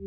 Hey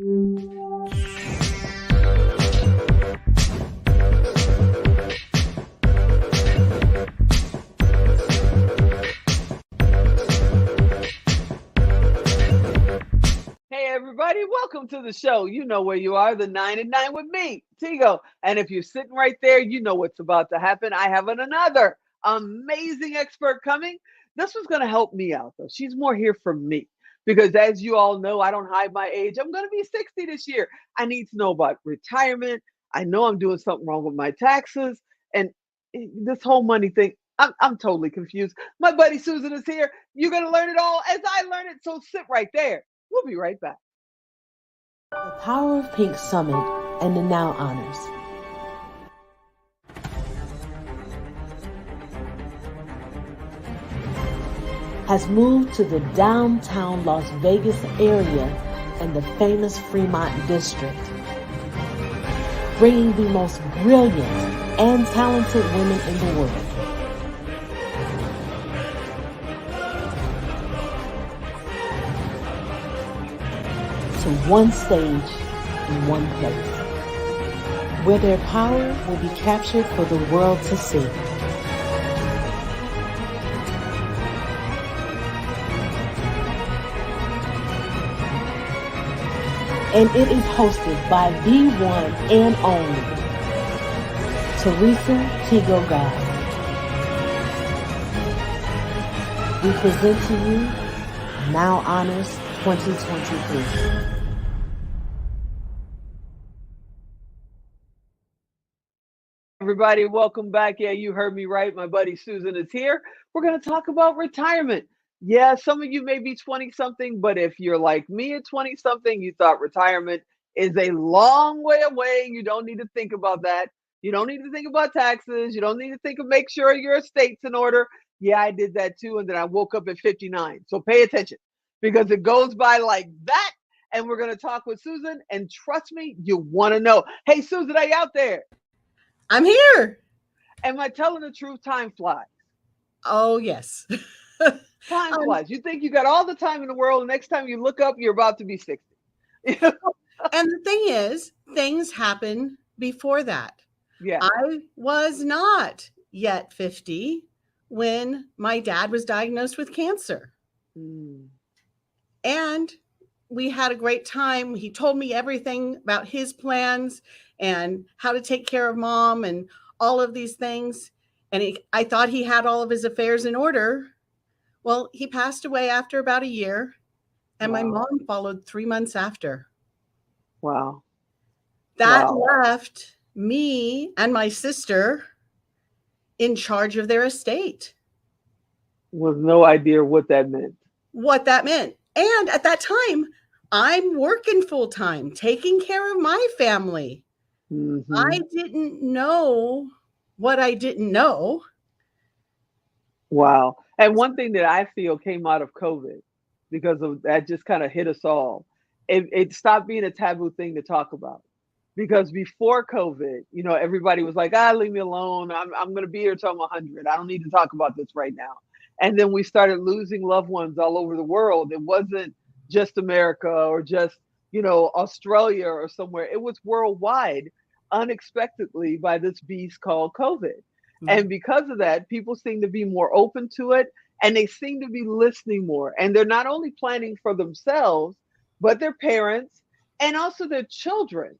everybody, welcome to the show. You know where you are, the 9 at 9 with me, Tigo. And if you're sitting right there, you know what's about to happen. I have another amazing expert coming. This was going to help me out, though. She's more here for me because, as you all know, I don't hide my age. I'm going to be 60 this year. I need to know about retirement. I know I'm doing something wrong with my taxes and this whole money thing. I'm totally confused. My buddy Susan is here. You're going to learn it all as I learn it. So sit right there. We'll be right back. The Power of Pink Summit and the Now Honors. Has moved to the downtown Las Vegas area and the famous Fremont district, bringing the most brilliant and talented women in the world. To one stage in one place, where their power will be captured for the world to see. And it is hosted by the one and only Theresa Goss. We present to you Now Honors 2023. Everybody, welcome back. Yeah, you heard me right. My buddy Susan is here. We're going to talk about retirement. Yeah, some of you may be 20 something, but if you're like me at 20 something, you thought retirement is a long way away. You don't need to think about that. You don't need to think about taxes. You don't need to think of make sure your estate's in order. Yeah, I did that too. And then I woke up at 59. So pay attention because it goes by like that. And we're going to talk with Susan. And trust me, you want to know. Hey, Susan, are you out there? I'm here. Am I telling the truth? Time flies. Oh, yes. Time flies. You think you got all the time in the world. The next time you look up, you're about to be 60. And the thing is, things happen before that. Yeah. I was not yet 50 when my dad was diagnosed with cancer. And we had a great time. He told me everything about his plans and how to take care of mom and all of these things. And I thought he had all of his affairs in order. Well, he passed away after about a year, and my mom followed 3 months after. Wow. That left me and my sister in charge of their estate. With no idea what that meant. And at that time, I'm working full time, taking care of my family. Mm-hmm. I didn't know what I didn't know. Wow. And one thing that I feel came out of COVID, because of that just kind of hit us all. It stopped being a taboo thing to talk about. Because before COVID, everybody was like, leave me alone. I'm going to be here till I'm 100. I don't need to talk about this right now. And then we started losing loved ones all over the world. It wasn't just America or just, Australia or somewhere. It was worldwide, unexpectedly, by this beast called COVID. Mm-hmm. And because of that, people seem to be more open to it, and they seem to be listening more. And they're not only planning for themselves, but their parents and also their children.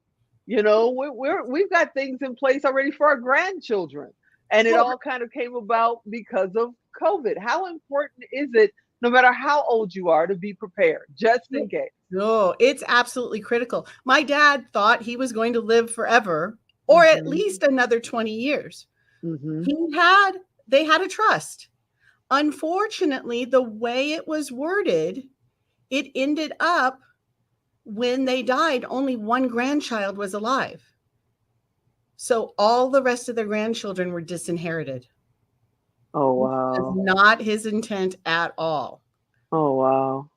We've got things in place already for our grandchildren. And it all kind of came about because of COVID. How important is it, no matter how old you are, to be prepared, just in case? No, it's absolutely critical. My dad thought he was going to live forever, or mm-hmm. at least another 20 years. Mm-hmm. They had a trust. Unfortunately, the way it was worded, it ended up when they died, only one grandchild was alive. So all the rest of their grandchildren were disinherited. Oh, wow. That's not his intent at all. Oh, wow.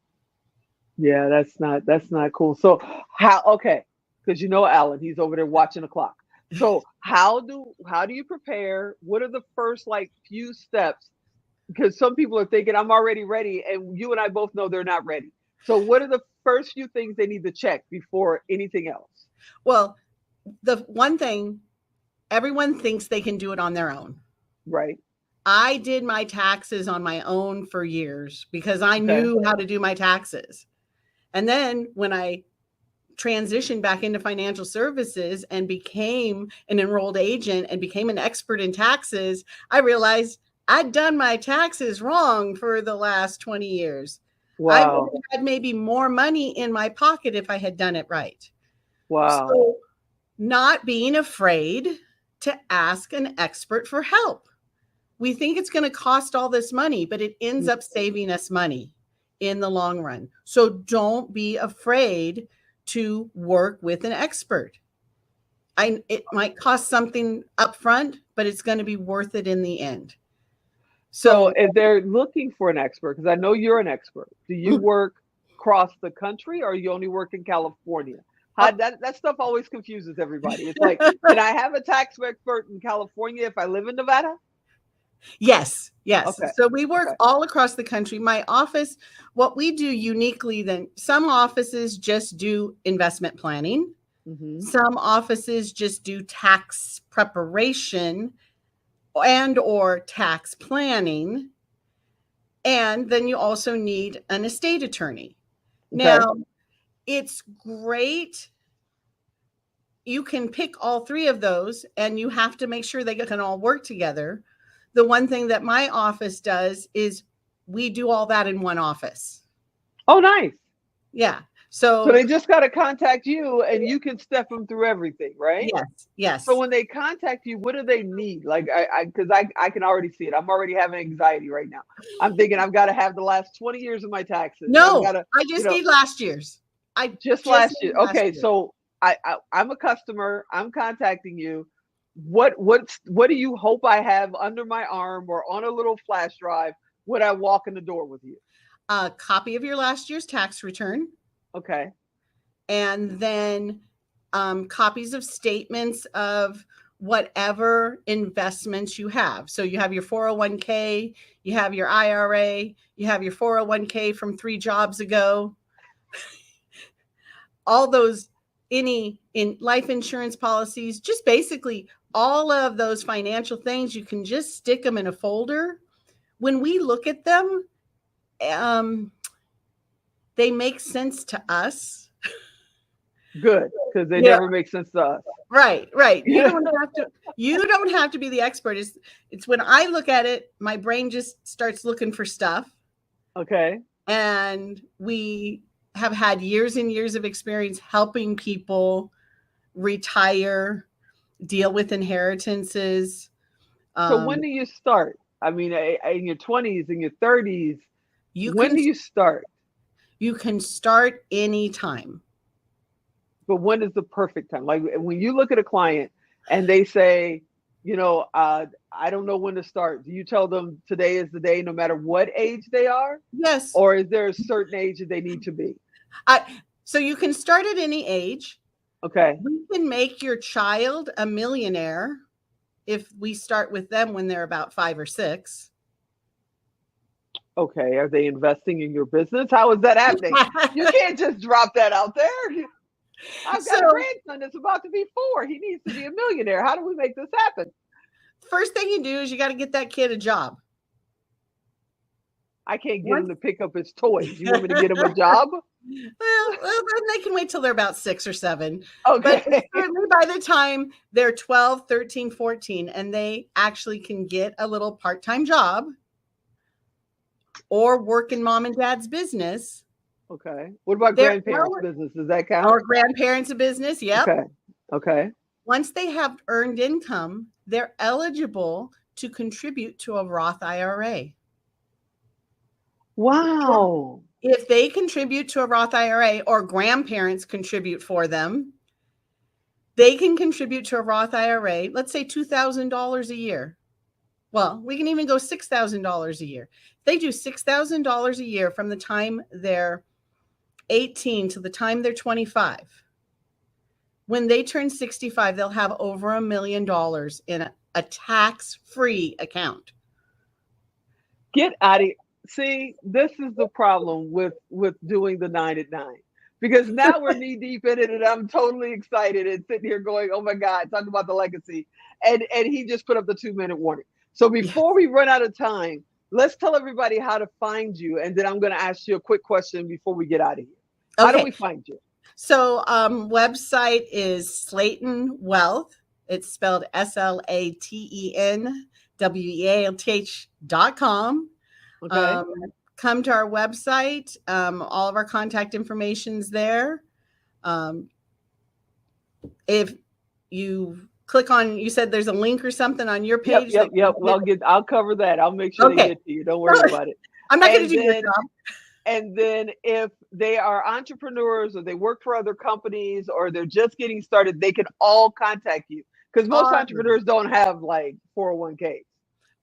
Yeah, that's not cool. So because Alan, he's over there watching the clock. So how do you prepare? What are the first few steps? Because some people are thinking I'm already ready, and you and I both know they're not ready. So what are the first few things they need to check before anything else? Well, the one thing, everyone thinks they can do it on their own. Right. I did my taxes on my own for years because I Okay. knew how to do my taxes. And then when I transitioned back into financial services and became an enrolled agent and became an expert in taxes, I realized I'd done my taxes wrong for the last 20 years. I would Wow. have had maybe more money in my pocket if I had done it right. Wow. So not being afraid to ask an expert for help. We think it's going to cost all this money, but it ends up saving us money in the long run. So don't be afraid to work with an expert. It might cost something upfront, but it's going to be worth it in the end. So So if they're looking for an expert, because I know you're an expert, do you work across the country or you only work in California? That stuff always confuses everybody. It's like, can I have a tax expert in California if I live in Nevada? Yes. Okay. So we work Okay. all across the country. My office, what we do uniquely than some offices just do investment planning. Mm-hmm. Some offices just do tax preparation and or tax planning. And then you also need an estate attorney. Okay. Now, it's great. You can pick all three of those and you have to make sure they can all work together. The one thing that my office does is we do all that in one office. Oh, nice. Yeah. So they just got to contact you and you can step them through everything, right? Yes. So when they contact you, what do they need? Like, because I can already see it. I'm already having anxiety right now. I'm thinking I've got to have the last 20 years of my taxes. No, I've got to, I just need last year's. just last year. Okay, so I'm a customer. I'm contacting you. What do you hope I have under my arm or on a little flash drive when I walk in the door with you? A copy of your last year's tax return. Okay. And then copies of statements of whatever investments you have. So you have your 401k, you have your IRA, you have your 401k from 3 jobs ago. All those, any in life insurance policies, just basically all of those financial things, you can just stick them in a folder. When we look at them, they make sense to us. Good, because they never make sense to us. Right. You don't have to be the expert. It's when I look at it, my brain just starts looking for stuff. Okay. And we have had years and years of experience helping people retire, deal with inheritances. So when do you start? I mean, in your 20s, in your 30s, when do you start? You can start anytime. But when is the perfect time? Like when you look at a client and they say, I don't know when to start. Do you tell them today is the day, no matter what age they are? Yes. Or is there a certain age that they need to be? So you can start at any age. Okay. We can make your child a millionaire if we start with them when they're about 5 or 6. Okay. Are they investing in your business? How is that happening? You can't just drop that out there. I've got a grandson that's about to be 4. He needs to be a millionaire. How do we make this happen? First thing you do is you got to get that kid a job. I can't get him to pick up his toys. You want me to get him a job? Well, then they can wait till they're about 6 or 7. Okay. But certainly by the time they're 12, 13, 14, and they actually can get a little part-time job or work in mom and dad's business. Okay. What about grandparents' business? Does that count? Or grandparents' business, yep. Okay. Once they have earned income, they're eligible to contribute to a Roth IRA. Wow. If they contribute to a Roth IRA or grandparents contribute for them, they can contribute to a Roth IRA, let's say $2,000 a year. Well, we can even go $6,000 a year. They do $6,000 a year from the time they're 18 to the time they're 25. When they turn 65, they'll have over $1 million in a tax-free account. Get out of here. See, this is the problem with doing the 9 at 9. because now we're knee deep in it, and I'm totally excited and sitting here going, "Oh my God!" Talking about the legacy, and he just put up the 2-minute warning. So before we run out of time, let's tell everybody how to find you, and then I'm going to ask you a quick question before we get out of here. How do we find you? So website is Slayton Wealth. It's spelled SLATENWEALTH.com. Okay. Come to our website. All of our contact information's there. If you click on, you said there's a link or something on your page. Yep. Well, I'll cover that. I'll make sure they get to you. Don't worry about it. I'm not going to do your job. And then if they are entrepreneurs or they work for other companies or they're just getting started, they can all contact you, because most entrepreneurs don't have like 401ks.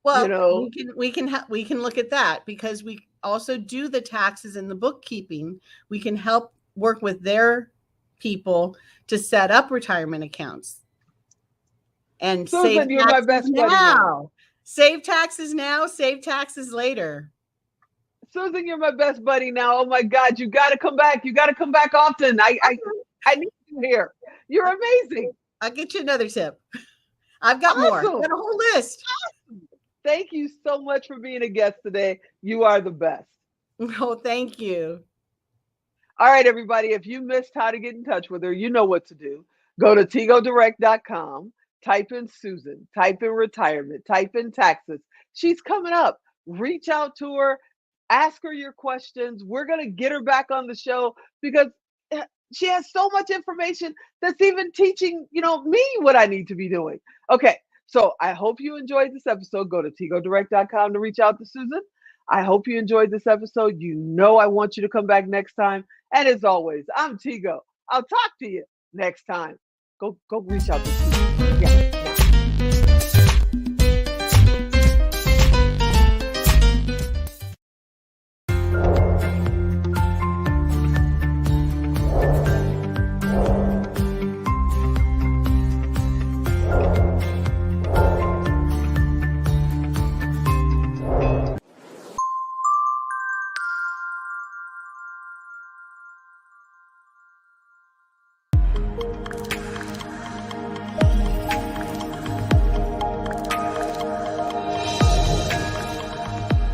Well, we can look at that, because we also do the taxes and the bookkeeping. We can help work with their people to set up retirement accounts and Susan, you're my best buddy now. Save taxes now, save taxes later. Susan, you're my best buddy now. Oh my God, you got to come back. You got to come back often. I need you here. You're amazing. I'll get you another tip. I've got more. I've got a whole list. Awesome. Thank you so much for being a guest today. You are the best. Oh, thank you. All right, everybody. If you missed how to get in touch with her, you know what to do. Go to tigodirect.com, type in Susan, type in retirement, type in taxes. She's coming up. Reach out to her. Ask her your questions. We're going to get her back on the show because she has so much information that's even teaching, me what I need to be doing. Okay. So I hope you enjoyed this episode. Go to tigodirect.com to reach out to Susan. I hope you enjoyed this episode. I want you to come back next time. And as always, I'm Tigo. I'll talk to you next time. Go reach out to Susan. Yeah.